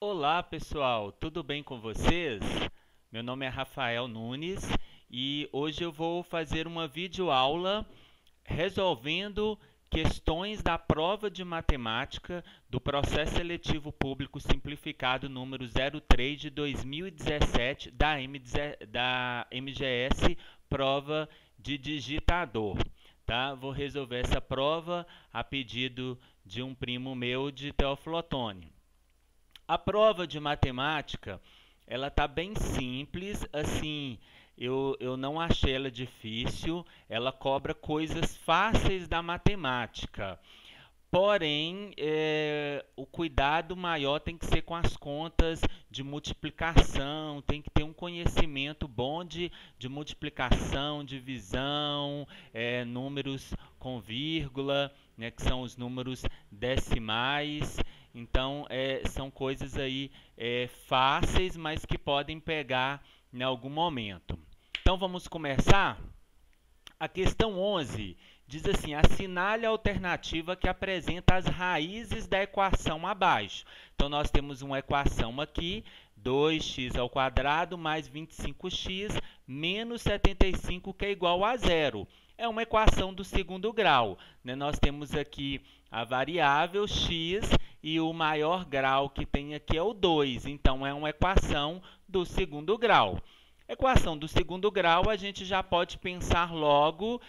Olá pessoal, tudo bem com vocês? Meu nome é Rafael Nunes e hoje eu vou fazer uma videoaula resolvendo questões da prova de matemática do processo seletivo público simplificado número 03 de 2017 da MGS prova de digitador. Tá? Vou resolver essa prova a pedido de um primo meu de Teófilo Otoni. A prova de matemática, ela tá bem simples, assim, eu não achei ela difícil, ela cobra coisas fáceis da matemática. Porém, o cuidado maior tem que ser com as contas de multiplicação, tem que ter um conhecimento bom de multiplicação, divisão, números com vírgula, né, que são os números decimais. Então, são coisas aí fáceis, mas que podem pegar em algum momento. Então, vamos começar? A questão 11 diz assim: assinale a alternativa que apresenta as raízes da equação abaixo. Então, nós temos uma equação aqui, 2x ao quadrado mais 25x menos 75, que é igual a zero. É uma equação do segundo grau, né? Nós temos aqui a variável x e o maior grau que tem aqui é o 2. Então, é uma equação do segundo grau. Equação do segundo grau, a gente já pode pensar logo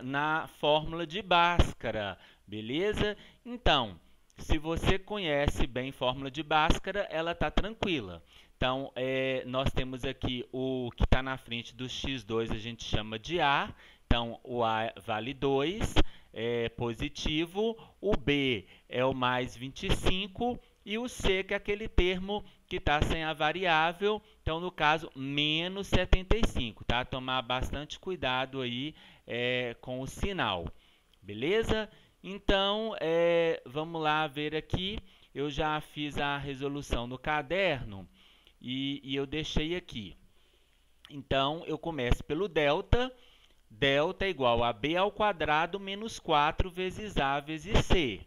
na fórmula de Bhaskara, beleza? Então, se você conhece bem fórmula de Bhaskara, ela está tranquila. Então, nós temos aqui o que está na frente do x2, a gente chama de A. Então, o A vale 2, é positivo. O B é o mais 25 e o C, que é aquele termo que está sem a variável, então no caso menos 75, tá? Tomar bastante cuidado aí com o sinal, beleza? Então vamos lá ver aqui, eu já fiz a resolução no caderno e eu deixei aqui. Então eu começo pelo delta. Delta é igual a b ao quadrado menos 4 vezes a vezes c.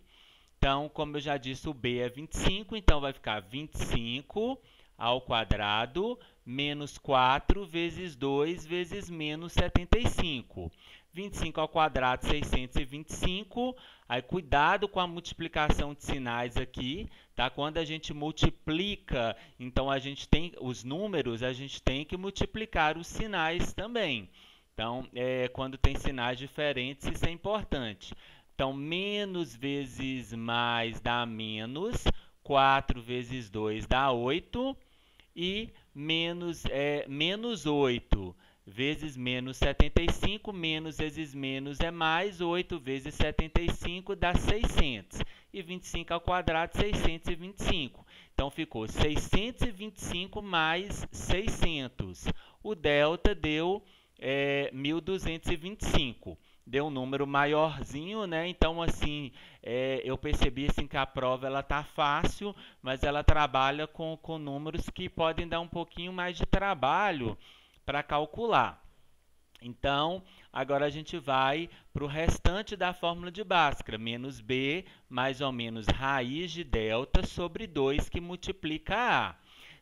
Então, como eu já disse, o b é 25, então vai ficar 25 ao quadrado menos 4 vezes 2 vezes menos 75. 25 ao quadrado, 625. Aí, cuidado com a multiplicação de sinais aqui, tá? Quando a gente multiplica, então a gente tem os números, a gente tem que multiplicar os sinais também. Então, quando tem sinais diferentes, isso é importante. Então, menos vezes mais dá menos, 4 vezes 2 dá 8, e menos 8 vezes menos 75, menos vezes menos é mais, 8 vezes 75 dá 600, e 25 ao quadrado, 625. Então, ficou 625 mais 600. O delta deu 1225. Deu um número maiorzinho, né? Então, assim, eu percebi assim, que a prova ela tá fácil, mas ela trabalha com números que podem dar um pouquinho mais de trabalho para calcular. Então, agora a gente vai para o restante da fórmula de Bhaskara. Menos b, mais ou menos raiz de delta sobre 2 que multiplica a.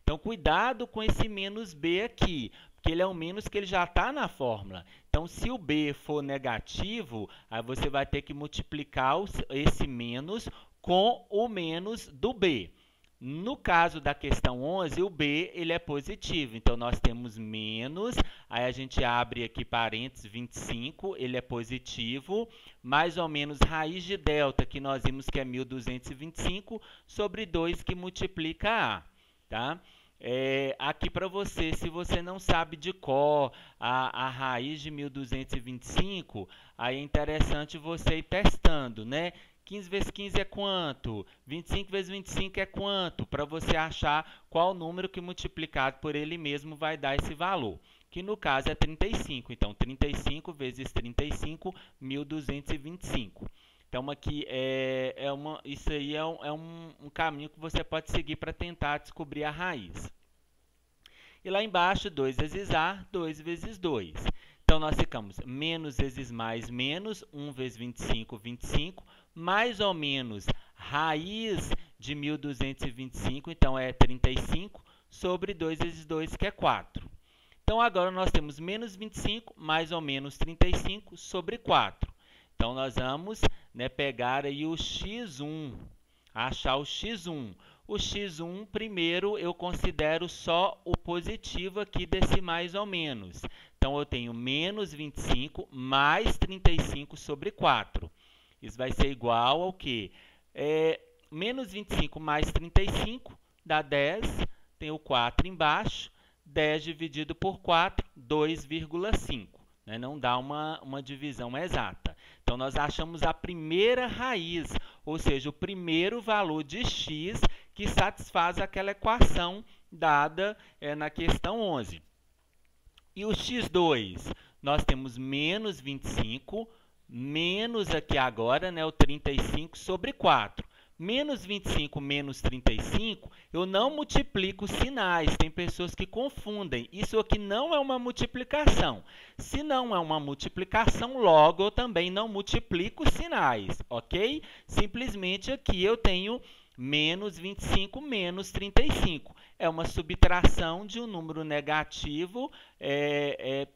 Então, cuidado com esse menos b aqui, porque ele é um menos que ele já está na fórmula. Então, se o b for negativo, aí você vai ter que multiplicar esse menos com o menos do b. No caso da questão 11, o b ele é positivo. Então, nós temos menos, aí a gente abre aqui parênteses, 25, ele é positivo, mais ou menos raiz de delta, que nós vimos que é 1225, sobre 2 que multiplica a. Tá? Aqui para você, se você não sabe de cor a raiz de 1225, aí é interessante você ir testando, né? 15 vezes 15 é quanto? 25 vezes 25 é quanto? Para você achar qual número que multiplicado por ele mesmo vai dar esse valor. Que no caso é 35. Então, 35 vezes 35, 1225. Então, aqui isso aí é um caminho que você pode seguir para tentar descobrir a raiz. E lá embaixo, 2 vezes A, 2 vezes 2. Então, nós ficamos menos vezes mais menos, 1 vezes 25, 25, mais ou menos raiz de 1.225, então é 35, sobre 2 vezes 2, que é 4. Então, agora nós temos menos 25 mais ou menos 35 sobre 4. Então, nós vamos, né, pegar aí o x1, achar o x1. O x1, primeiro, eu considero só o positivo aqui desse mais ou menos. Então, eu tenho menos 25 mais 35 sobre 4. Isso vai ser igual ao quê? Menos 25 mais 35 dá 10, tem o 4 embaixo. 10 dividido por 4, 2,5. Né? Não dá uma divisão exata. Então, nós achamos a primeira raiz, ou seja, o primeiro valor de x que satisfaz aquela equação dada na questão 11. E o x2, nós temos menos 25, menos aqui agora, né, o 35 sobre 4. Menos 25 menos 35, eu não multiplico sinais. Tem pessoas que confundem. Isso aqui não é uma multiplicação. Se não é uma multiplicação, logo eu também não multiplico sinais, ok? Simplesmente aqui eu tenho menos 25 menos 35. É uma subtração de um número negativo.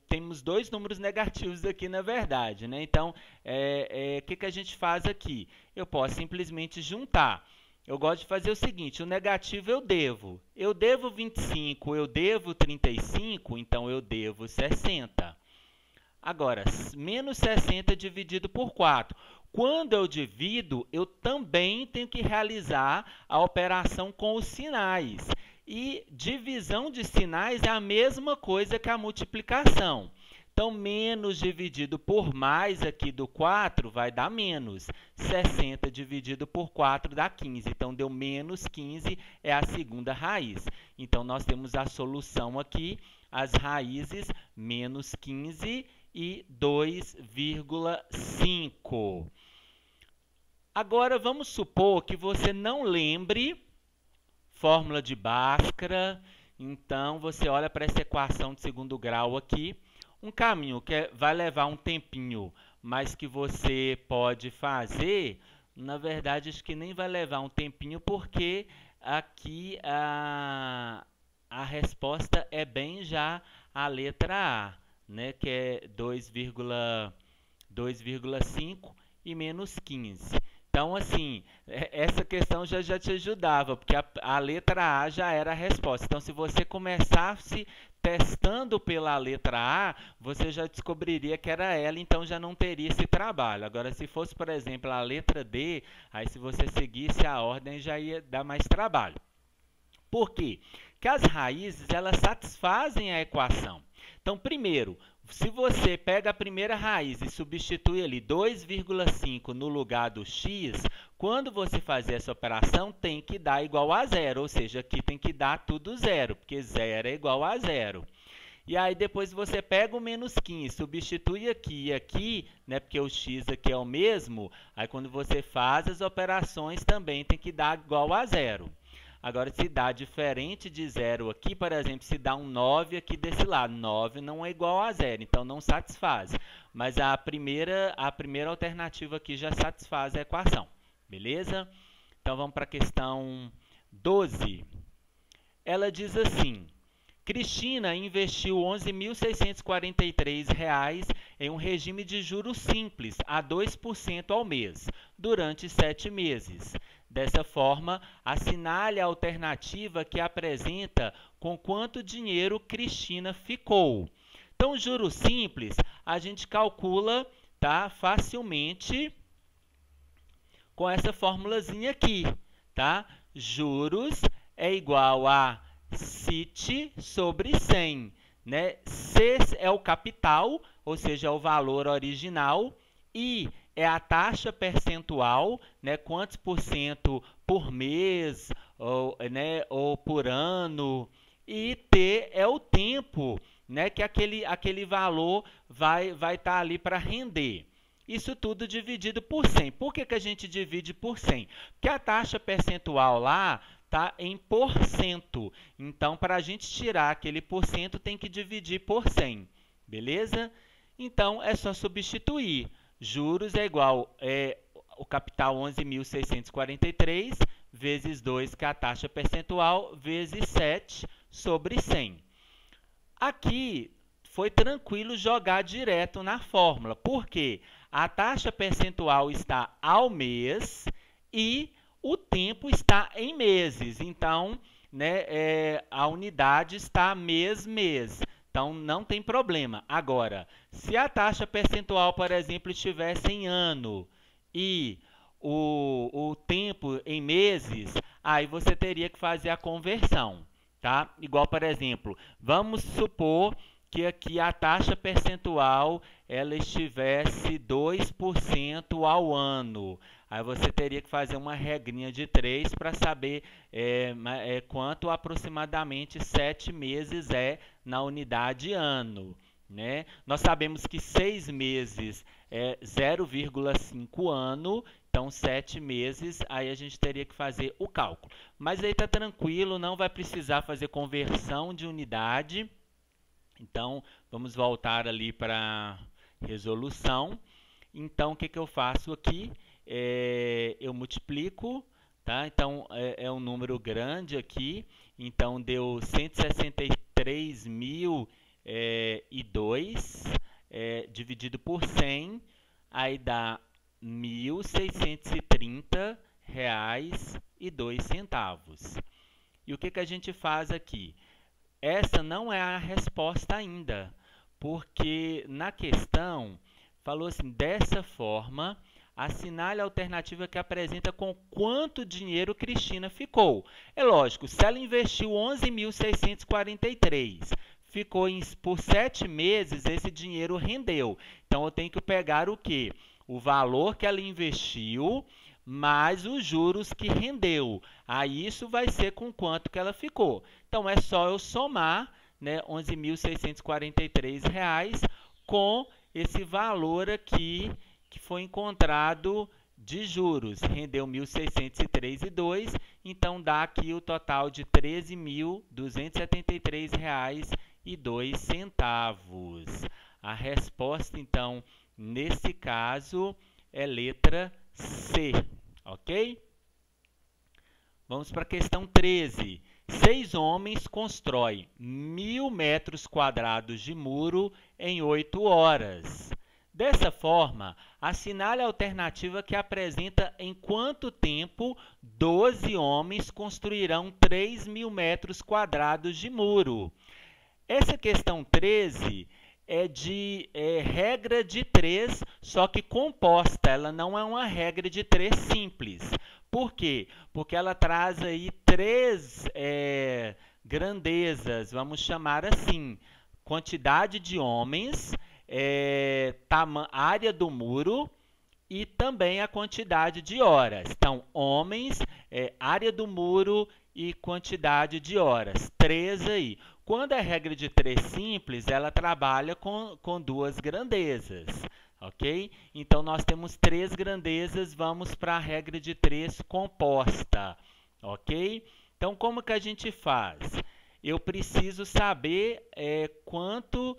Temos dois números negativos aqui, na verdade, né? Então, o que a gente faz aqui? Eu posso simplesmente juntar. Eu gosto de fazer o seguinte, o negativo eu devo. Eu devo 25, eu devo 35, então eu devo 60. Agora, menos 60 dividido por 4. Quando eu divido, eu também tenho que realizar a operação com os sinais. E divisão de sinais é a mesma coisa que a multiplicação. Então, menos dividido por mais aqui do 4 vai dar menos. 60 dividido por 4 dá 15. Então, deu menos 15, é a segunda raiz. Então, nós temos a solução aqui, as raízes menos 15 e 2,5. Agora, vamos supor que você não lembre fórmula de Bhaskara. Então, você olha para essa equação de segundo grau aqui. Um caminho que vai levar um tempinho, mas que você pode fazer, na verdade, acho que nem vai levar um tempinho, porque aqui a resposta é bem já a letra A, né, que é 2,5 e menos 15. Então, assim, essa questão já te ajudava, porque a letra A já era a resposta. Então, se você começasse testando pela letra A, você já descobriria que era ela, então já não teria esse trabalho. Agora, se fosse, por exemplo, a letra D, aí se você seguisse a ordem, já ia dar mais trabalho. Por quê? Porque as raízes, elas satisfazem a equação. Então, primeiro, se você pega a primeira raiz e substitui ali 2,5 no lugar do x, quando você fazer essa operação, tem que dar igual a zero, ou seja, aqui tem que dar tudo zero, porque zero é igual a zero. E aí, depois você pega o menos 15, substitui aqui e aqui, né, porque o x aqui é o mesmo, aí quando você faz as operações, também tem que dar igual a zero. Agora, se dá diferente de zero aqui, por exemplo, se dá um 9 aqui desse lado, 9 não é igual a zero, então não satisfaz. Mas a primeira alternativa aqui já satisfaz a equação, beleza? Então, vamos para a questão 12. Ela diz assim: Cristina investiu R$ 11.643 em um regime de juros simples a 2% ao mês, durante 7 meses. Dessa forma, assinale a alternativa que apresenta com quanto dinheiro Cristina ficou. Então, juros simples, a gente calcula, tá, facilmente com essa formulazinha aqui, tá? Juros é igual a CIT sobre 100, né? C é o capital, ou seja, é o valor original, I é a taxa percentual, né? Quantos por cento por mês ou por ano, e T é o tempo, né? Que aquele valor vai estar ali para render. Isso tudo dividido por 100. Por que a gente divide por 100? Porque a taxa percentual lá está em porcento. Então, para a gente tirar aquele porcento, tem que dividir por 100. Beleza? Então, é só substituir. Juros é igual o capital 11.643 vezes 2, que é a taxa percentual, vezes 7 sobre 100. Aqui foi tranquilo jogar direto na fórmula, porque a taxa percentual está ao mês e o tempo está em meses. Então, né, a unidade está mês. Então, não tem problema. Agora, se a taxa percentual, por exemplo, estivesse em ano e o tempo em meses, aí você teria que fazer a conversão, tá? Igual, por exemplo, vamos supor que aqui a taxa percentual ela estivesse 2% ao ano. Aí você teria que fazer uma regrinha de 3 para saber quanto aproximadamente 7 meses é na unidade ano, né? Nós sabemos que 6 meses é 0,5 ano, então 7 meses, aí a gente teria que fazer o cálculo. Mas aí está tranquilo, não vai precisar fazer conversão de unidade. Então, vamos voltar ali para a resolução. Então, o que eu faço aqui? Eu multiplico, tá? Então, é um número grande aqui. Então, deu 163.002 dividido por 100, aí dá R$ 1.630,02. E o que a gente faz aqui? Essa não é a resposta ainda, porque na questão falou assim, dessa forma, assinale a alternativa que apresenta com quanto dinheiro Cristina ficou. É lógico, se ela investiu 11.643, ficou por 7 meses, esse dinheiro rendeu. Então, eu tenho que pegar o quê? O valor que ela investiu mais os juros que rendeu. Aí isso vai ser com quanto que ela ficou. Então, é só eu somar, né, R$ 11.643 com esse valor aqui que foi encontrado de juros. Rendeu R$ 1.603,02, então dá aqui o total de R$ 13.273,02. A resposta, então, nesse caso, é letra C. Ok? Vamos para a questão 13. 6 homens constroem 1.000 metros quadrados de muro em 8 horas. Dessa forma, assinale a alternativa que apresenta em quanto tempo 12 homens construirão 3.000 metros quadrados de muro. Essa questão 13 é de regra de 3, só que composta. Ela não é uma regra de 3 simples. Por quê? Porque ela traz aí 3 grandezas, vamos chamar assim. Quantidade de homens, área do muro e também a quantidade de horas. Então, homens, área do muro e quantidade de horas. 3 aí. Quando é regra de 3 simples, ela trabalha com 2 grandezas, ok? Então, nós temos 3 grandezas, vamos para a regra de 3 composta, ok? Então, como que a gente faz? Eu preciso saber quanto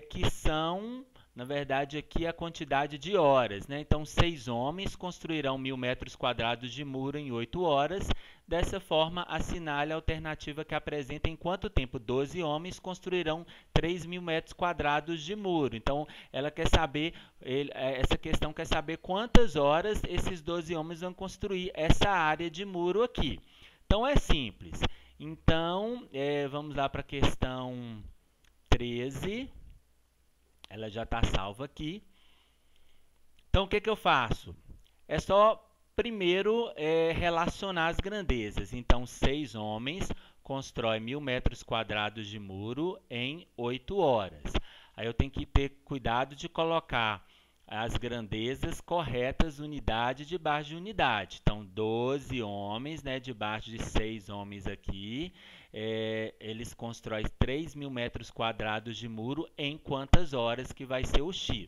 que são, na verdade, aqui a quantidade de horas, né? Então, 6 homens construirão 1.000 metros quadrados de muro em 8 horas. Dessa forma, assinale a alternativa que apresenta em quanto tempo 12 homens construirão 3.000 metros quadrados de muro. Então, ela quer saber, essa questão quer saber quantas horas esses 12 homens vão construir essa área de muro aqui. Então, é simples. Então, vamos lá para a questão 13. Ela já está salva aqui. Então, o que eu faço? É só, primeiro, relacionar as grandezas. Então, 6 homens constroem 1.000 metros quadrados de muro em 8 horas. Aí eu tenho que ter cuidado de colocar as grandezas corretas, unidade debaixo de unidade. Então, 12 homens, né, debaixo de 6 homens aqui. Eles constroem 3.000 metros quadrados de muro em quantas horas que vai ser o X.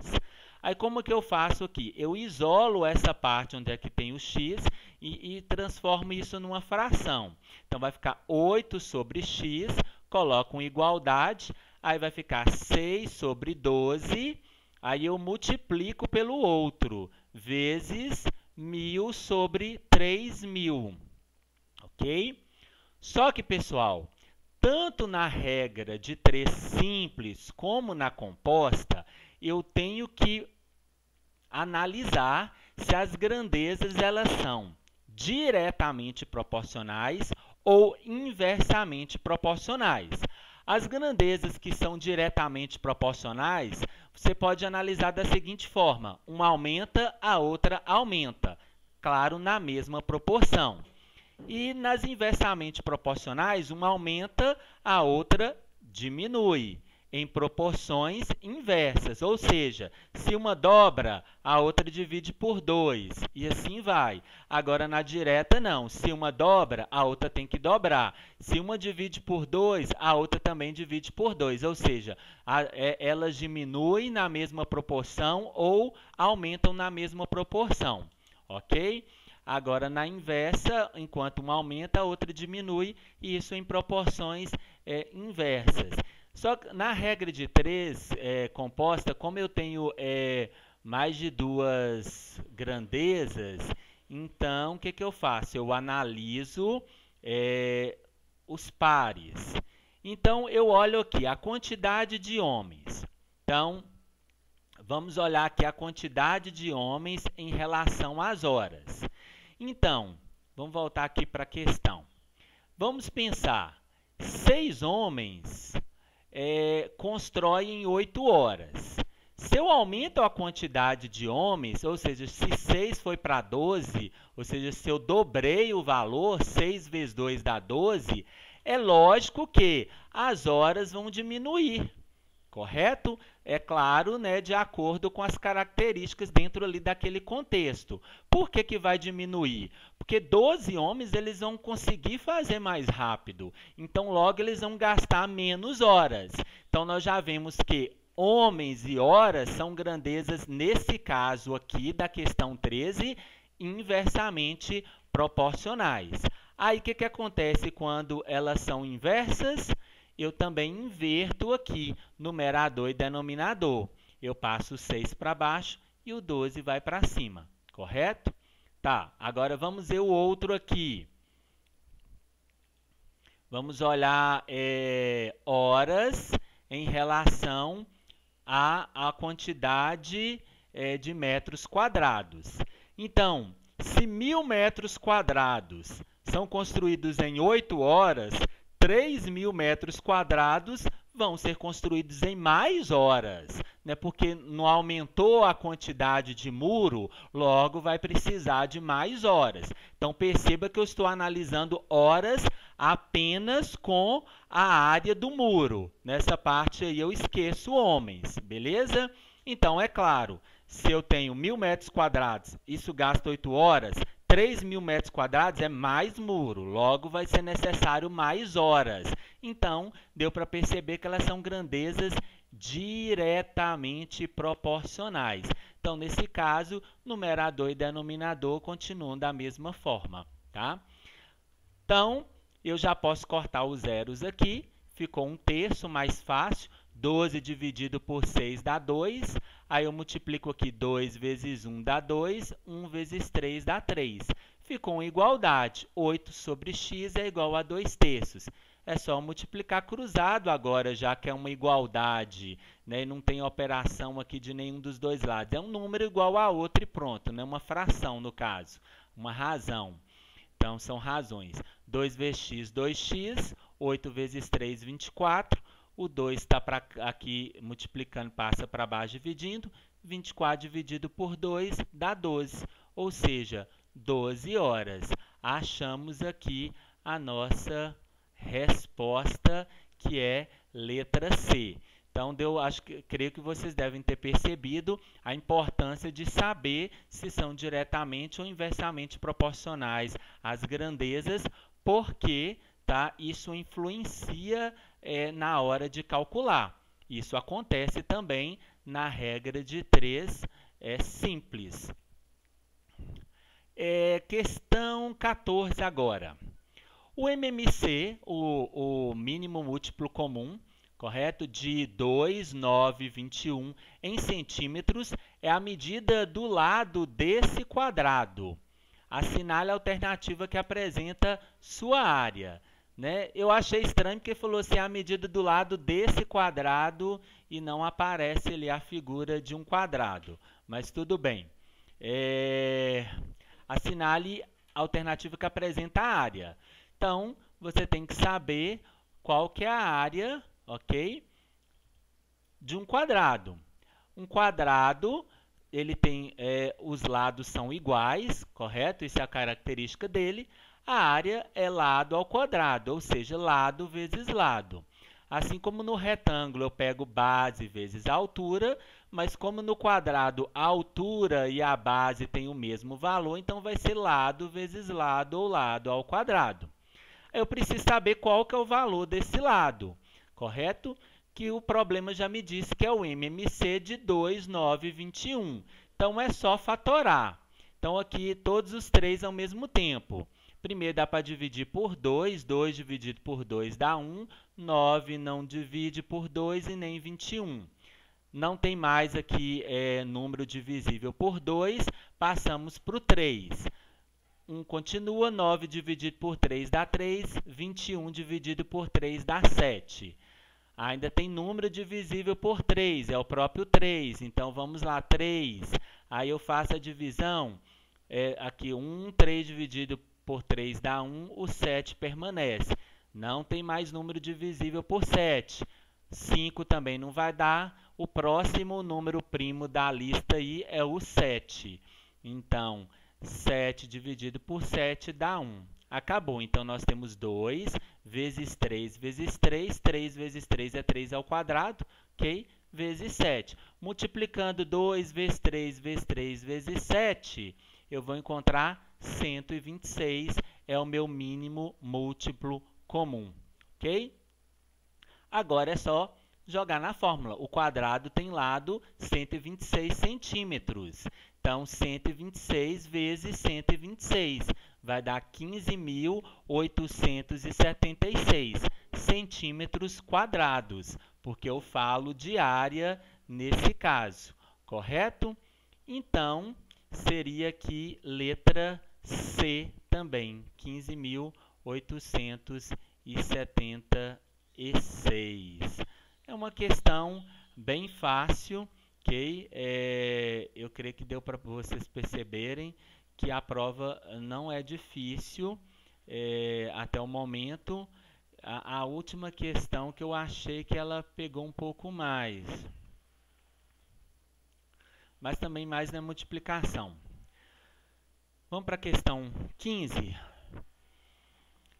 Aí, como que eu faço aqui? Eu isolo essa parte onde é que tem o X e transformo isso numa fração. Então, vai ficar 8 sobre X, coloco uma igualdade, aí vai ficar 6 sobre 12, aí eu multiplico pelo outro, vezes 1.000 sobre 3.000. ok? Só que, pessoal, tanto na regra de 3 simples como na composta, eu tenho que analisar se as grandezas elas são diretamente proporcionais ou inversamente proporcionais. As grandezas que são diretamente proporcionais, você pode analisar da seguinte forma: uma aumenta, a outra aumenta, claro, na mesma proporção. E nas inversamente proporcionais, uma aumenta, a outra diminui, em proporções inversas, ou seja, se uma dobra, a outra divide por 2, e assim vai. Agora, na direta, não. Se uma dobra, a outra tem que dobrar. Se uma divide por 2, a outra também divide por 2, ou seja, elas diminuem na mesma proporção ou aumentam na mesma proporção, ok? Agora, na inversa, enquanto uma aumenta, a outra diminui, e isso em proporções inversas. Só que na regra de 3 composta, como eu tenho mais de 2 grandezas, então o que eu faço? Eu analiso os pares. Então, eu olho aqui a quantidade de homens. Então, vamos olhar aqui a quantidade de homens em relação às horas. Então, vamos voltar aqui para a questão. Vamos pensar, 6 homens constroem 8 horas. Se eu aumento a quantidade de homens, ou seja, se 6 foi para 12, ou seja, se eu dobrei o valor, 6 vezes 2 dá 12, é lógico que as horas vão diminuir, correto? É claro, né, de acordo com as características dentro ali daquele contexto. Por que vai diminuir? Porque 12 homens eles vão conseguir fazer mais rápido. Então, logo, eles vão gastar menos horas. Então, nós já vemos que homens e horas são grandezas, nesse caso aqui da questão 13, inversamente proporcionais. Aí, o que acontece quando elas são inversas? Eu também inverto aqui numerador e denominador. Eu passo o 6 para baixo e o 12 vai para cima, correto? Tá, agora vamos ver o outro aqui. Vamos olhar horas em relação à quantidade de metros quadrados. Então, se 1.000 metros quadrados são construídos em 8 horas, 3.000 metros quadrados vão ser construídos em mais horas, né? Porque não aumentou a quantidade de muro, logo vai precisar de mais horas. Então, perceba que eu estou analisando horas apenas com a área do muro. Nessa parte aí eu esqueço homens, beleza? Então, é claro, se eu tenho 1.000 metros quadrados, isso gasta 8 horas, 3.000 metros quadrados é mais muro, logo vai ser necessário mais horas. Então, deu para perceber que elas são grandezas diretamente proporcionais. Então, nesse caso, numerador e denominador continuam da mesma forma, tá? Então, eu já posso cortar os zeros aqui, ficou 1/3 mais fácil. 12 dividido por 6 dá 2. Aí eu multiplico aqui 2 vezes 1 dá 2. 1 vezes 3 dá 3. Ficou uma igualdade. 8 sobre x é igual a 2/3. É só multiplicar cruzado agora, já que é uma igualdade, né? E não tem operação aqui de nenhum dos dois lados. É um número igual a outro e pronto, né? Uma fração, no caso. Uma razão. Então, são razões. 2 vezes x, 2x. 8 vezes 3, 24. O 2 está aqui multiplicando, passa para baixo dividindo. 24 dividido por 2 dá 12, ou seja, 12 horas. Achamos aqui a nossa resposta, que é letra C. Então, creio que vocês devem ter percebido a importância de saber se são diretamente ou inversamente proporcionais as grandezas, porque isso influencia na hora de calcular. Isso acontece também na regra de 3 simples. Questão 14 agora. O MMC, o mínimo múltiplo comum, correto? De 2, 9, 21 em centímetros, é a medida do lado desse quadrado. Assinale a alternativa que apresenta sua área. Né? Eu achei estranho porque falou assim, a medida do lado desse quadrado e não aparece ali a figura de um quadrado. Mas tudo bem. Assinale a alternativa que apresenta a área. Então, você tem que saber qual que é a área, ok? De um quadrado. Um quadrado, ele tem, os lados são iguais, correto? Isso é a característica dele. A área é lado ao quadrado, ou seja, lado vezes lado. Assim como no retângulo eu pego base vezes a altura, mas como no quadrado a altura e a base têm o mesmo valor, então vai ser lado vezes lado ou lado ao quadrado. Eu preciso saber qual que é o valor desse lado, correto? Que o problema já me disse que é o MMC de 2,921. Então, é só fatorar. Então, aqui, todos os três ao mesmo tempo. Primeiro, dá para dividir por 2. 2 dividido por 2 dá 1. 9 não divide por 2 e nem 21. Não tem mais aqui número divisível por 2. Passamos para o 3. 1 continua, 9 dividido por 3 dá 3, 21 dividido por 3 dá 7. Ainda tem número divisível por 3, é o próprio 3. Então, vamos lá, 3. Aí eu faço a divisão. Aqui, 1, 3 dividido por 3 dá 1, o 7 permanece. Não tem mais número divisível por 7. 5 também não vai dar. O próximo número primo da lista aí é o 7. Então, 7 dividido por 7 dá 1. Acabou. Então, nós temos 2 vezes 3 vezes 3. 3 vezes 3 é 3 ao quadrado, ok? Vezes 7. Multiplicando 2 vezes 3 vezes 3 vezes 7, eu vou encontrar 126. É o meu mínimo múltiplo comum, ok? Agora é só jogar na fórmula. O quadrado tem lado 126 centímetros. Então, 126 vezes 126 vai dar 15.876 centímetros quadrados, porque eu falo de área nesse caso, correto? Então, seria aqui letra C também, 15.876. É uma questão bem fácil, ok? Eu creio que deu para vocês perceberem que a prova não é difícil até o momento. A última questão que eu achei que ela pegou um pouco mais, mas também mais na multiplicação. Vamos para a questão 15.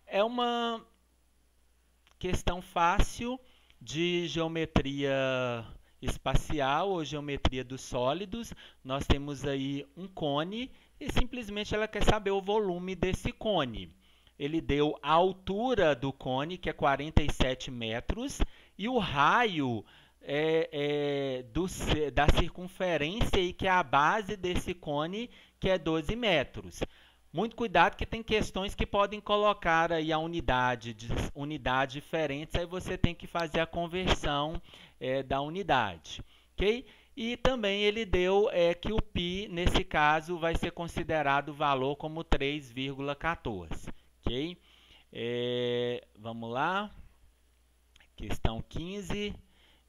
É uma questão fácil de geometria espacial ou geometria dos sólidos. Nós temos aí um cone e simplesmente ela quer saber o volume desse cone. Ele deu a altura do cone, que é 47 metros, e o raio da circunferência, aí, que é a base desse cone, que é 12 metros. Muito cuidado que tem questões que podem colocar aí a unidades diferentes, aí você tem que fazer a conversão da unidade, ok? E também ele deu que o π, nesse caso, vai ser considerado o valor como 3,14, ok? Vamos lá, questão 15,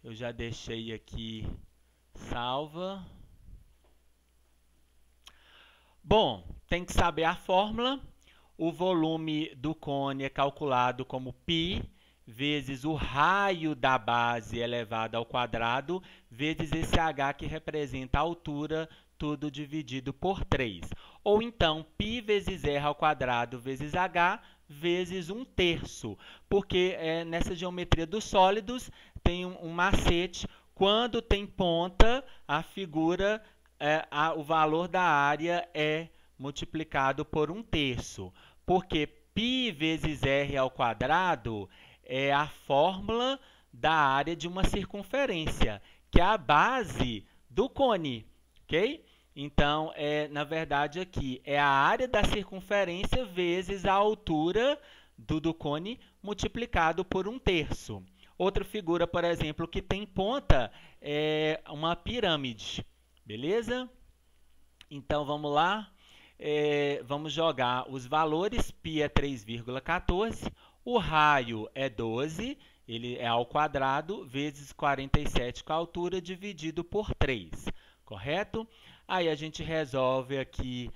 eu já deixei aqui salva. Bom, tem que saber a fórmula. O volume do cone é calculado como π vezes o raio da base elevado ao quadrado vezes esse h que representa a altura, tudo dividido por 3. Ou então, π vezes r ao quadrado vezes h vezes 1/3. Porque nessa geometria dos sólidos tem um macete. Quando tem ponta, a figura... o valor da área é multiplicado por 1/3, porque π vezes r ao quadrado é a fórmula da área de uma circunferência, que é a base do cone, ok? Então, na verdade, aqui é a área da circunferência vezes a altura do cone multiplicado por 1/3. Outra figura, por exemplo, que tem ponta é uma pirâmide. Beleza? Então, vamos lá. vamos jogar os valores. Π é 3,14, o raio é 12, ele é ao quadrado, vezes 47 com a altura, dividido por 3, correto? Aí a gente resolve aqui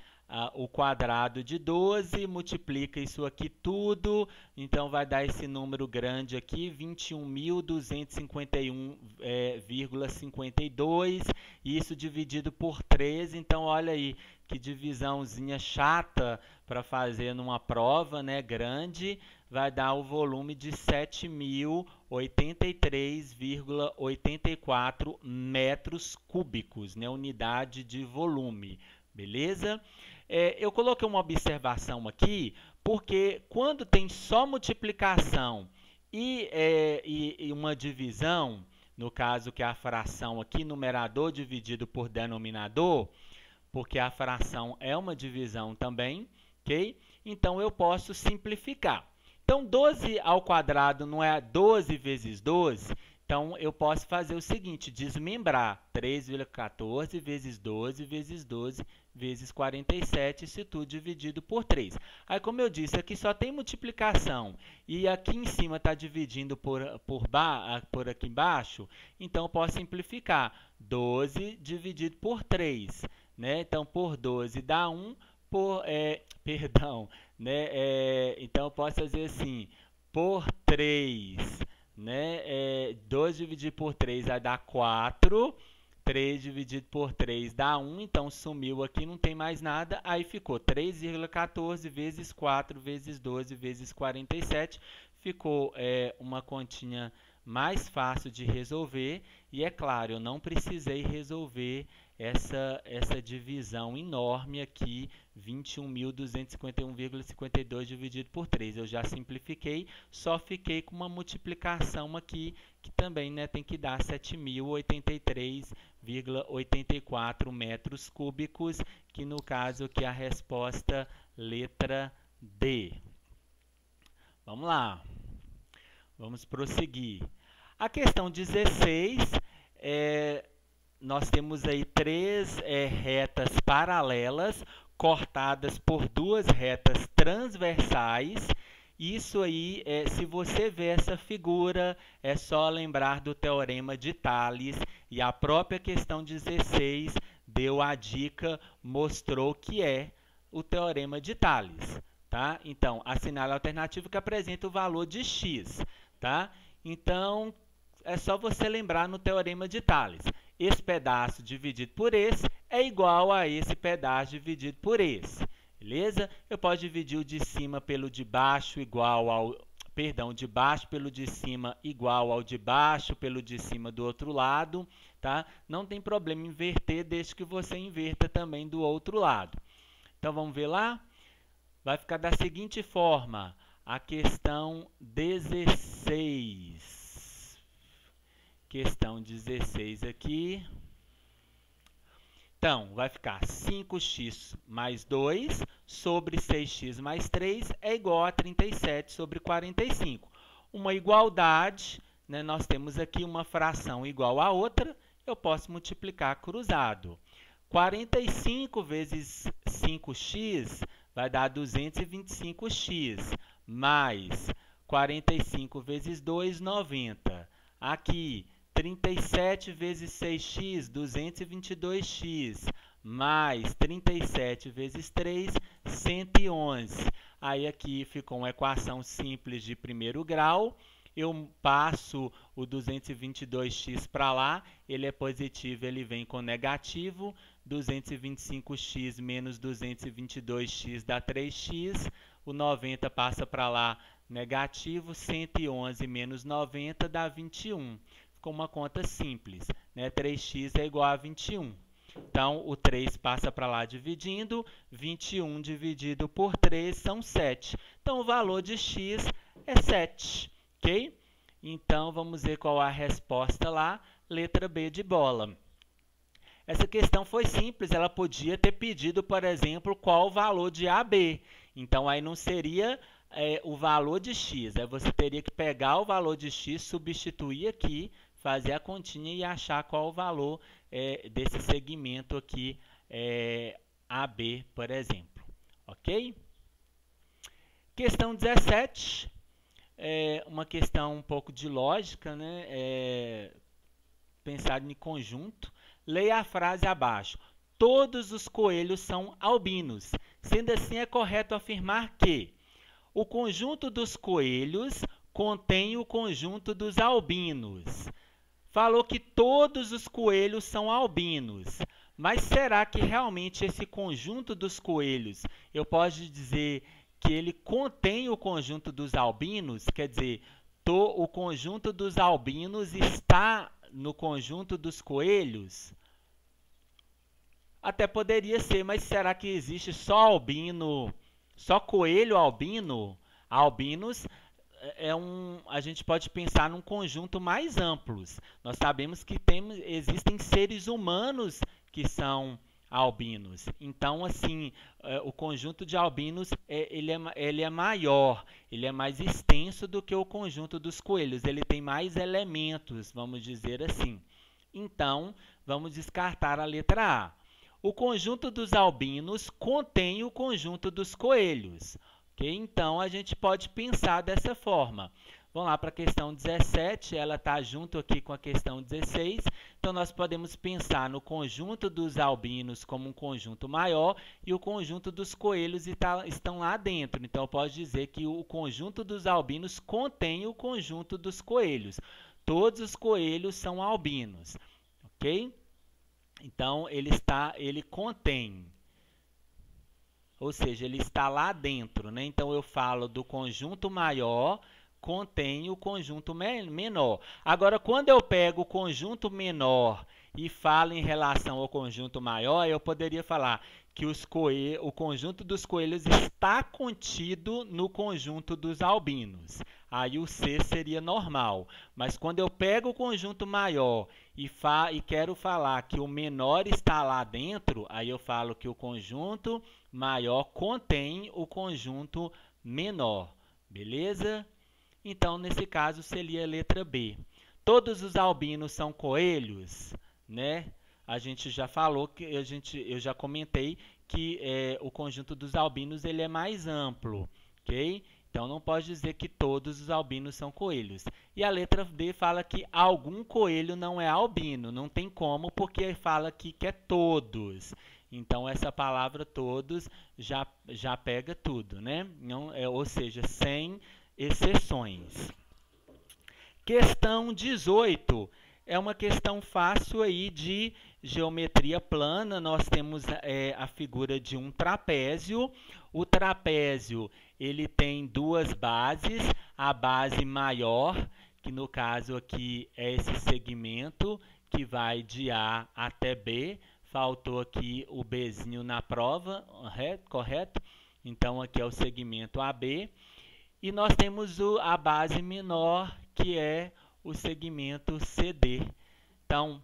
o quadrado de 12, multiplica isso aqui tudo, então vai dar esse número grande aqui, 21.251,52, isso dividido por 3, então olha aí, que divisãozinha chata para fazer numa prova, né, grande, vai dar o volume de 7.083,84 metros cúbicos, né, unidade de volume, beleza? Eu coloquei uma observação aqui, porque quando tem só multiplicação e uma divisão, no caso que é a fração aqui, numerador dividido por denominador, porque a fração é uma divisão também, ok? Então, eu posso simplificar. Então, 12 ao quadrado não é 12 vezes 12? Então, eu posso fazer o seguinte, desmembrar 3,14 vezes 12 vezes 12 vezes 47, isso tudo dividido por 3. Aí, como eu disse, aqui só tem multiplicação e aqui em cima está dividindo por aqui embaixo, então eu posso simplificar 12 dividido por 3. Né? Então, por 12 dá 1, perdão, né? Então, eu posso fazer assim, por 3, né? 12 dividido por 3 vai dar 4, 3 dividido por 3 dá 1, então sumiu aqui, não tem mais nada, aí ficou 3,14 vezes 4 vezes 12 vezes 47, ficou uma continha mais fácil de resolver, e é claro, eu não precisei resolver essa divisão enorme aqui, 21.251,52 dividido por 3. Eu já simplifiquei, só fiquei com uma multiplicação aqui, que também, né, tem que dar 7.083,84 metros cúbicos, que no caso aqui é a resposta letra D. Vamos lá, vamos prosseguir. A questão 16, nós temos aí três retas paralelas cortadas por duas retas transversais. Isso aí, se você ver essa figura, é só lembrar do teorema de Tales, e a própria questão 16 deu a dica, mostrou que é o teorema de Tales, tá? Então, assinale a alternativa que apresenta o valor de x, tá? Então, é só você lembrar no teorema de Tales. Esse pedaço dividido por esse é igual a esse pedaço dividido por esse. Beleza? Eu posso dividir o de cima pelo de baixo igual ao... Perdão, de baixo pelo de cima igual ao de baixo pelo de cima do outro lado, tá? Não tem problema inverter, desde que você inverta também do outro lado. Então, vamos ver lá? Vai ficar da seguinte forma, a questão 16. Questão 16 aqui. Então, vai ficar 5x mais 2 sobre 6x mais 3 é igual a 37 sobre 45. Uma igualdade, né? Nós temos aqui uma fração igual a outra, eu posso multiplicar cruzado. 45 vezes 5x vai dar 225x, mais 45 vezes 2, 90. Aqui, 37 vezes 6x, 222x, mais 37 vezes 3, 111. Aí aqui ficou uma equação simples de primeiro grau. Eu passo o 222x para lá, ele é positivo, ele vem com negativo. 225x menos 222x dá 3x. O 90 passa para lá, negativo. 111 menos 90 dá 21. Com uma conta simples, né? 3x é igual a 21. Então, o 3 passa para lá dividindo, 21 dividido por 3 são 7. Então, o valor de x é 7, ok? Então, vamos ver qual é a resposta lá, letra B de bola. Essa questão foi simples, ela podia ter pedido, por exemplo, qual o valor de AB. Então, aí não seria o valor de x, aí você teria que pegar o valor de x, substituir aqui, fazer a continha e achar qual o valor desse segmento aqui, AB, por exemplo. ok? Questão 17, é uma questão um pouco de lógica, né? Pensar em conjunto. Leia a frase abaixo. Todos os coelhos são albinos. Sendo assim, é correto afirmar que o conjunto dos coelhos contém o conjunto dos albinos. Falou que todos os coelhos são albinos. Mas será que realmente esse conjunto dos coelhos, eu posso dizer que ele contém o conjunto dos albinos? Quer dizer, o conjunto dos albinos está no conjunto dos coelhos? Até poderia ser, mas será que existe só albino, só coelho albino? Albinos a gente pode pensar num conjunto mais amplo. Nós sabemos que existem seres humanos que são albinos. Então, assim, o conjunto de albinos ele é maior, ele é mais extenso do que o conjunto dos coelhos. Ele tem mais elementos, vamos dizer assim. Então, vamos descartar a letra A. O conjunto dos albinos contém o conjunto dos coelhos. Okay? Então, a gente pode pensar dessa forma. Vamos lá para a questão 17, ela está junto aqui com a questão 16. Então, nós podemos pensar no conjunto dos albinos como um conjunto maior e o conjunto dos coelhos estão lá dentro. Então, eu posso dizer que o conjunto dos albinos contém o conjunto dos coelhos. Todos os coelhos são albinos, ok? Então, ele contém, ou seja, ele está lá dentro, né? Então, eu falo do conjunto maior, contém o conjunto menor. Agora, quando eu pego o conjunto menor e falo em relação ao conjunto maior, eu poderia falar que o conjunto dos coelhos está contido no conjunto dos albinos. Aí o C seria normal. Mas quando eu pego o conjunto maior e quero falar que o menor está lá dentro, aí eu falo que o conjunto maior contém o conjunto menor. Beleza? Então, nesse caso, seria a letra B. Todos os albinos são coelhos, né? A gente já falou, eu já comentei que o conjunto dos albinos ele é mais amplo, ok? Então, não pode dizer que todos os albinos são coelhos. E a letra D fala que algum coelho não é albino. Não tem como, porque fala aqui que é todos. Então, essa palavra todos já pega tudo, né? Não, ou seja, sem exceções. Questão 18 é uma questão fácil aí de geometria plana. Nós temos a figura de um trapézio. O trapézio ele tem duas bases. A base maior, que no caso aqui é esse segmento que vai de A até B. Faltou aqui o Bzinho na prova, correto? Então, aqui é o segmento AB. E nós temos a base menor, que é o segmento CD. Então,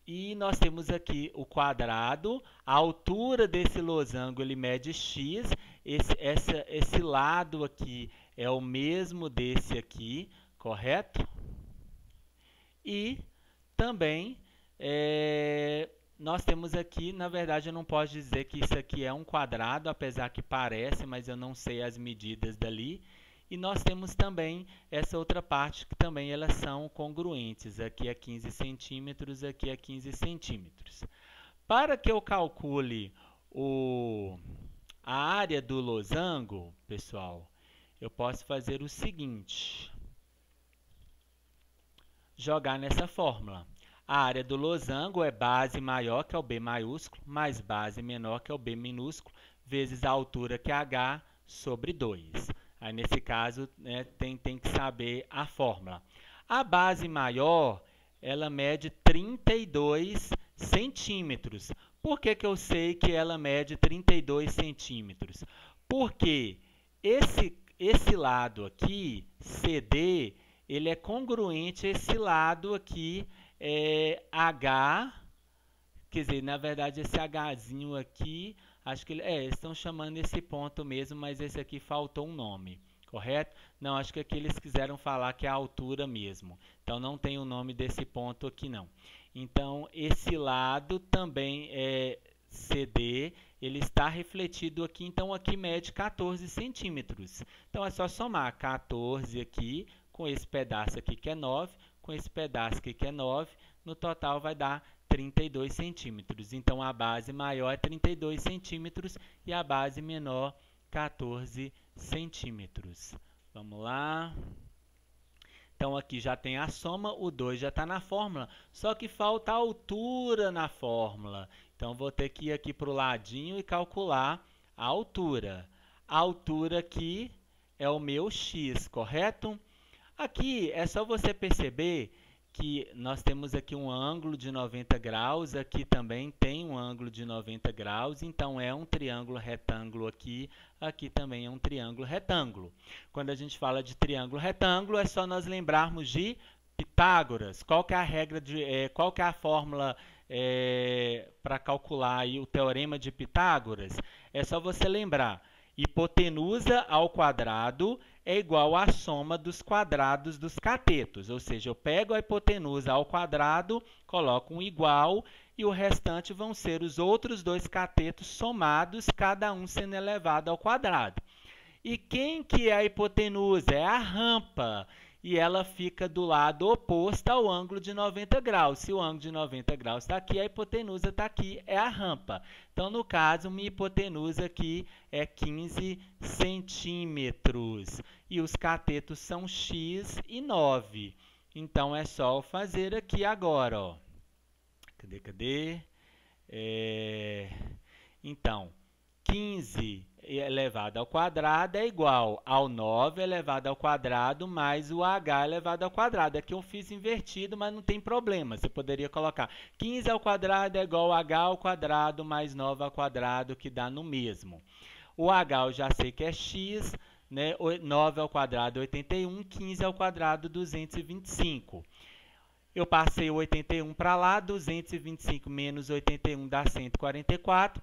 e nós temos aqui o quadrado, a altura desse losango ele mede x, esse lado aqui é o mesmo desse aqui, correto? E também nós temos aqui, na verdade eu não posso dizer que isso aqui é um quadrado, apesar que parece, mas eu não sei as medidas dali. E nós temos também essa outra parte que também elas são congruentes. Aqui é 15 centímetros, aqui é 15 centímetros. Para que eu calcule a área do losango, pessoal, eu posso fazer o seguinte. Jogar nessa fórmula. A área do losango é base maior, que é o B maiúsculo, mais base menor, que é o B minúsculo, vezes a altura, que é H, sobre 2. Aí, nesse caso, né, tem que saber a fórmula. A base maior, ela mede 32 centímetros. Por que eu sei que ela mede 32 centímetros? Porque esse lado aqui, CD, ele é congruente a esse lado aqui, H, quer dizer, na verdade, esse Hzinho aqui, acho que eles estão chamando esse ponto mesmo, mas esse aqui faltou um nome, correto? Não, acho que aqui eles quiseram falar que é a altura mesmo. Então, não tem o nome desse ponto aqui, não. Então, esse lado também CD, ele está refletido aqui, então aqui mede 14 centímetros. Então é só somar 14 aqui, com esse pedaço aqui que é 9, com esse pedaço aqui que é 9, no total vai dar 32 centímetros. Então a base maior é 32 centímetros e a base menor 14 centímetros. Vamos lá. Então, aqui já tem a soma, o 2 já está na fórmula, só que falta a altura na fórmula. Então, vou ter que ir aqui para o ladinho e calcular a altura. A altura aqui é o meu x, correto? Aqui é só você perceber que nós temos aqui um ângulo de 90 graus, aqui também tem um ângulo de 90 graus, então é um triângulo retângulo aqui, aqui também é um triângulo retângulo. Quando a gente fala de triângulo retângulo, é só nós lembrarmos de Pitágoras. Qual que é a regra qual que é a fórmula para calcular aí o teorema de Pitágoras? É só você lembrar, hipotenusa ao quadrado é igual à soma dos quadrados dos catetos, ou seja, eu pego a hipotenusa ao quadrado, coloco um igual e o restante vão ser os outros dois catetos somados, cada um sendo elevado ao quadrado. E quem que é a hipotenusa? É a rampa, e ela fica do lado oposto ao ângulo de 90 graus. Se o ângulo de 90 graus está aqui, a hipotenusa está aqui, é a rampa. Então, no caso, minha hipotenusa aqui é 15 centímetros. E os catetos são x e 9. Então, é só fazer aqui agora, ó. Cadê? Então, 15 elevado ao quadrado é igual ao 9 elevado ao quadrado mais o h elevado ao quadrado. Aqui eu fiz invertido, mas não tem problema. Você poderia colocar 15 ao quadrado é igual a h ao quadrado mais 9 ao quadrado, que dá no mesmo. O h eu já sei que é x, né? 9 ao quadrado é 81, 15 ao quadrado 225. Eu passei o 81 para lá, 225 menos 81 dá 144.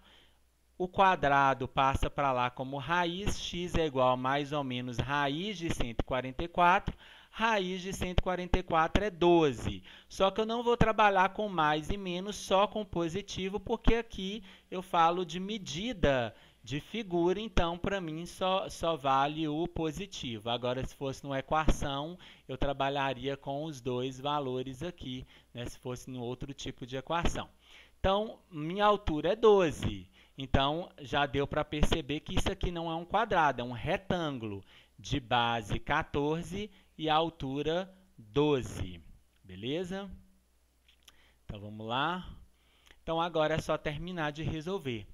O quadrado passa para lá como raiz, x é igual a mais ou menos raiz de 144. Raiz de 144 é 12. Só que eu não vou trabalhar com mais e menos, só com positivo, porque aqui eu falo de medida de figura, então para mim só vale o positivo. Agora, se fosse numa equação, eu trabalharia com os dois valores aqui, né, se fosse em outro tipo de equação. Então, minha altura é 12. Então, já deu para perceber que isso aqui não é um quadrado, é um retângulo de base 14 e a altura 12. Beleza? Então, vamos lá. Então, agora é só terminar de resolver.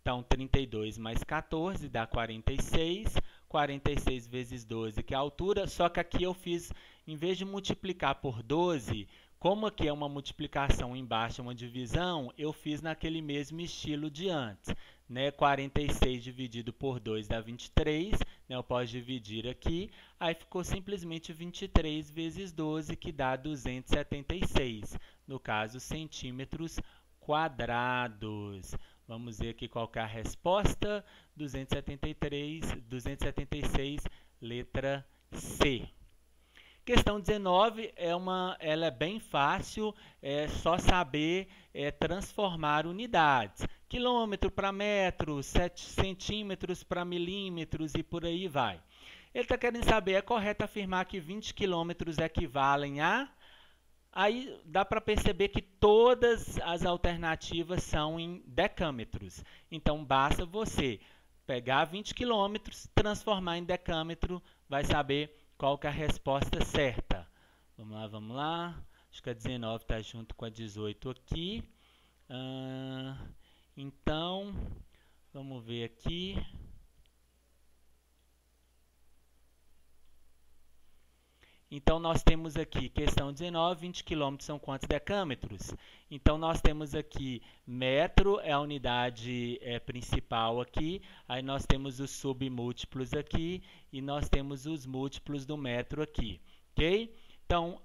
Então, 32 mais 14 dá 46. 46 vezes 12, que é a altura. Só que aqui eu fiz, em vez de multiplicar por 12... Como aqui é uma multiplicação embaixo, é uma divisão, eu fiz naquele mesmo estilo de antes. Né? 46 dividido por 2 dá 23, né? Eu posso dividir aqui, aí ficou simplesmente 23 vezes 12, que dá 276, no caso, centímetros quadrados. Vamos ver aqui qual que é a resposta, 276, letra C. Questão 19, ela é bem fácil, é só saber transformar unidades. Quilômetro para metro, 7 centímetros para milímetros e por aí vai. Ele está querendo saber, é correto afirmar que 20 quilômetros equivalem a... Aí dá para perceber que todas as alternativas são em decâmetros. Então, basta você pegar 20 quilômetros, transformar em decâmetro, vai saber qual que é a resposta certa. Vamos lá. Acho que a 19 está junto com a 18 aqui. Então, vamos ver aqui. Então, nós temos aqui, questão 19, 20 km são quantos decâmetros? Então, nós temos aqui, metro é a unidade principal aqui, aí nós temos os submúltiplos aqui, e nós temos os múltiplos do metro aqui, ok? Então,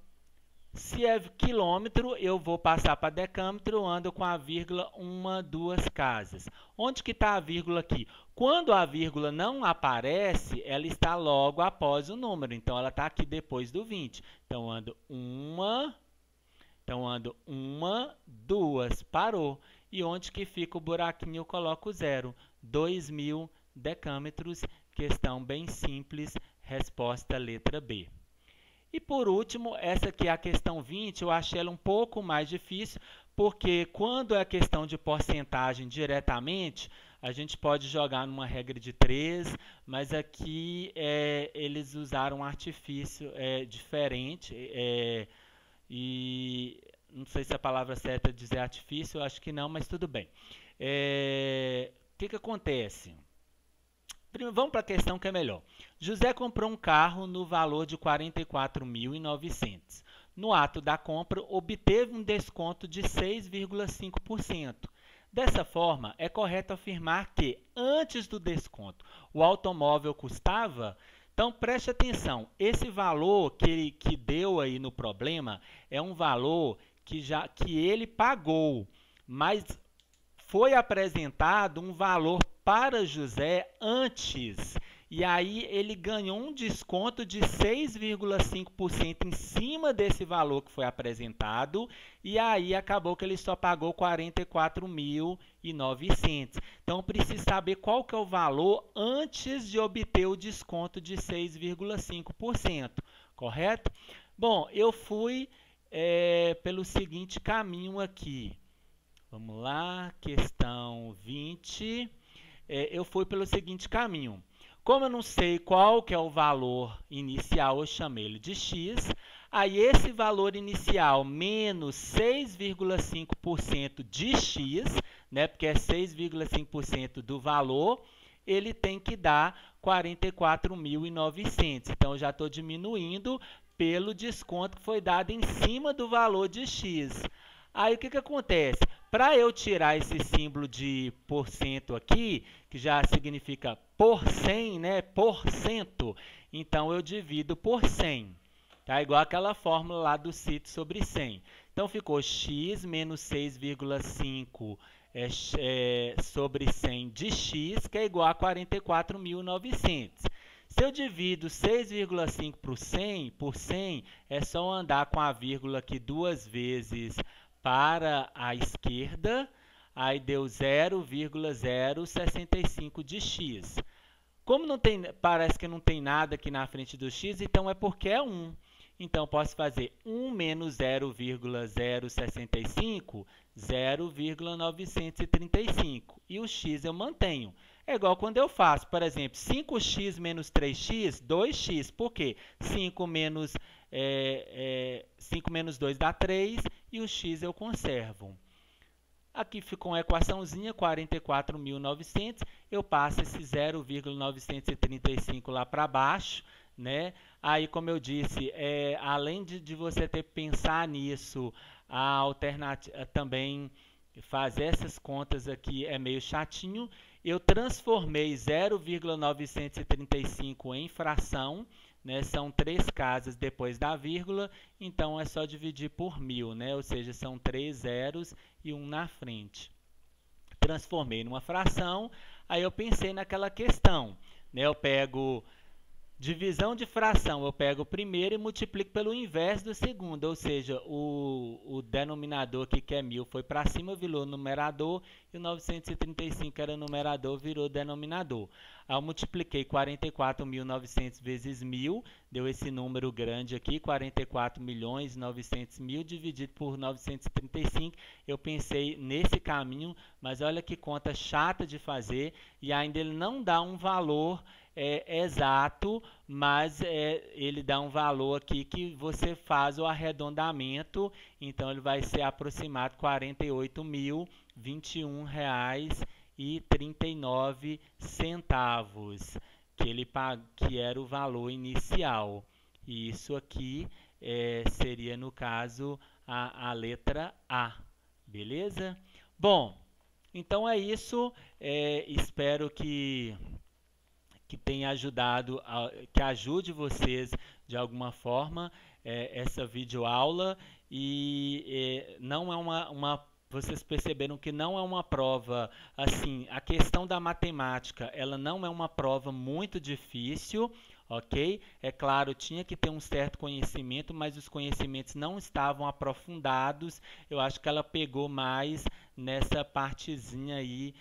se é quilômetro, eu vou passar para decâmetro, eu ando com a vírgula 1, 2 casas. Onde que está a vírgula aqui? Quando a vírgula não aparece, ela está logo após o número. Então, ela está aqui depois do 20. Então, ando 1, 2, parou. E onde que fica o buraquinho eu coloco 0. 2.000 decâmetros, questão bem simples, resposta letra B. E por último, essa aqui é a questão 20, eu achei ela um pouco mais difícil, porque quando é questão de porcentagem diretamente, a gente pode jogar numa regra de 3, mas aqui eles usaram um artifício diferente, e não sei se a palavra certa é dizer artifício, eu acho que não, mas tudo bem. O que acontece? Primeiro, vamos para a questão que é melhor. José comprou um carro no valor de 44.900. No ato da compra, obteve um desconto de 6,5%. Dessa forma, é correto afirmar que, antes do desconto, o automóvel custava... Então, preste atenção, esse valor que deu aí no problema é um valor que ele pagou, mas foi apresentado um valor para José antes, e aí ele ganhou um desconto de 6,5% em cima desse valor que foi apresentado, e aí acabou que ele só pagou 44.900. Então, precisa saber qual que é o valor antes de obter o desconto de 6,5%, correto? Bom, eu fui pelo seguinte caminho aqui. Vamos lá, questão 20. Eu fui pelo seguinte caminho. Como eu não sei qual que é o valor inicial, eu chamei ele de x. Aí esse valor inicial menos 6,5% de x, né, porque é 6,5% do valor, ele tem que dar 44.900. Então, eu já estou diminuindo pelo desconto que foi dado em cima do valor de x. Aí, o que acontece? Para eu tirar esse símbolo de porcento aqui, que já significa por 100, né? Por cento, então eu divido por 100. Tá? Igual aquela fórmula lá do CIT sobre 100. Então, ficou x menos 6,5 sobre 100 de x, que é igual a 44.900. Se eu divido 6,5 por 100, é só andar com a vírgula aqui duas vezes para a esquerda, aí deu 0,065 de x. Como não tem, parece que não tem nada aqui na frente do x, então é porque é 1. Então, posso fazer 1 menos 0,065, 0,935. E o x eu mantenho. É igual quando eu faço, por exemplo, 5x menos 3x, 2x. Por quê? 5 menos 2 dá 3 e o x eu conservo. Aqui ficou uma equaçãozinha, 44.900. Eu passo esse 0,935 lá para baixo, né? Aí, como eu disse, além de você ter que pensar nisso, a alternativa também fazer essas contas aqui é meio chatinho. Eu transformei 0,935 em fração, né? São 3 casas depois da vírgula, então é só dividir por 1.000, né? Ou seja, são 3 zeros e 1 na frente. Transformei numa fração, aí eu pensei naquela questão, né? Eu pego divisão de fração, eu pego o primeiro e multiplico pelo inverso do segundo, ou seja, o denominador aqui, que é 1.000, foi para cima, virou numerador, e o 935, que era numerador, virou denominador. Aí eu multipliquei 44.900 vezes 1.000, deu esse número grande aqui, 44.900.000 dividido por 935. Eu pensei nesse caminho, mas olha que conta chata de fazer, e ainda ele não dá um valor exato, mas ele dá um valor aqui que você faz o arredondamento, então ele vai ser aproximado R$ 48.021,39, que era o valor inicial. E isso aqui seria, no caso, a letra A. Beleza? Bom, então é isso. Espero que tenha ajudado, que ajude vocês de alguma forma essa videoaula, e não é vocês perceberam que não é uma prova, assim, a questão da matemática, ela não é uma prova muito difícil, ok? É claro, tinha que ter um certo conhecimento, mas os conhecimentos não estavam aprofundados. Eu acho que ela pegou mais nessa partezinha aí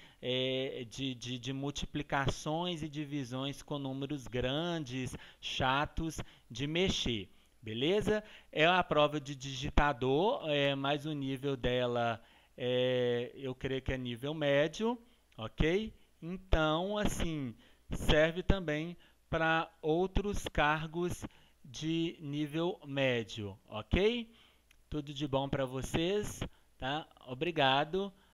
de multiplicações e divisões com números grandes, chatos de mexer. Beleza? É a prova de digitador, mas o nível dela eu creio que é nível médio, ok? Então, assim, serve também para outros cargos de nível médio, ok? Tudo de bom para vocês, tá? Obrigado.